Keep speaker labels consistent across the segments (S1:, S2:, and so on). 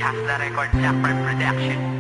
S1: has the record, Blackbird Production.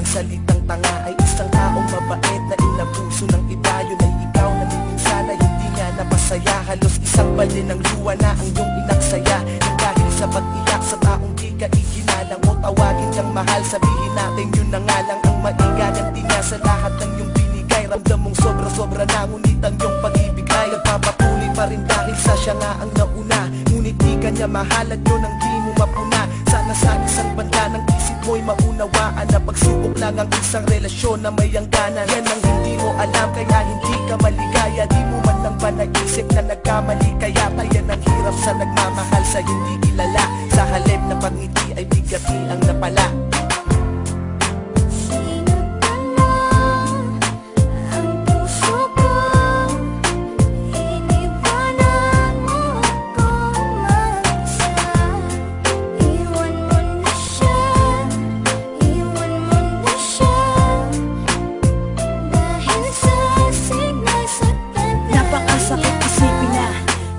S2: Salitang tanga ay isang taong mabait na inabuso ng iba. Yun ay ikaw na minsan ay hindi nga napasaya. Halos isang balin ng luwa na ang iyong inaksaya. Nang dahil sa pag-iyak sa taong di ka iginalang mo, tawagin kang mahal, sabihin natin yun na nga lang ang maigaganti niya sa lahat ng iyong binigay. Ramdam mong sobra-sobra na, ngunit ang iyong pag-ibig ay nagpapatuloy pa rin dahil sa siya nga ang nauna. Ngunit di ka niya mahal at yun ang di mo mapuna. Sana sa isang banda ng isip mo'y maunawaan na pagsubok lang ang isang relasyon na may hangganan. Yan ang hindi mo alam kaya hindi ka maligaya. Di mo man lang ba naisip na nagkamali, kaya tayo ang hirap sa nagmamahal sa hindi kilala. Sa halip na pangiti ay bigati ang napala.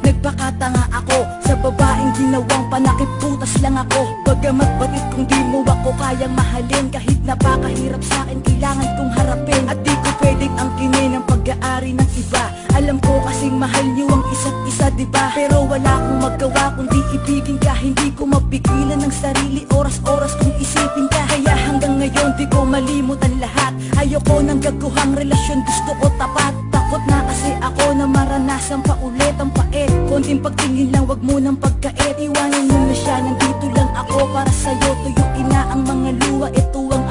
S3: Nagpakatanga ako sa babaeng ginawang panakiputas lang ako. Bagamat batid kung di mo ako kayang mahalin, kahit napakahirap sa akin kailangan kong harapin. At di ko pwedeng angkinin ang pag-aari ng iba. Alam ko kasing mahal niyo ang isa't isa, diba? Pero wala akong magawa kundi ibigin ka. Hindi ko mapigilan ng sarili, oras-oras kung isipin ka. Kaya hanggang ngayon di ko malimutan lahat. Ayoko ng gaguhang relasyon, gusto ko tapat. Takot na kasi ako na maranasan pa ulit ang pait. Konting pagtingin lang, wag mo nang pagkait. Iwanan mo na siya, nandito lang ako para sa'yo. Tuyuin na ang mga luha, ito ang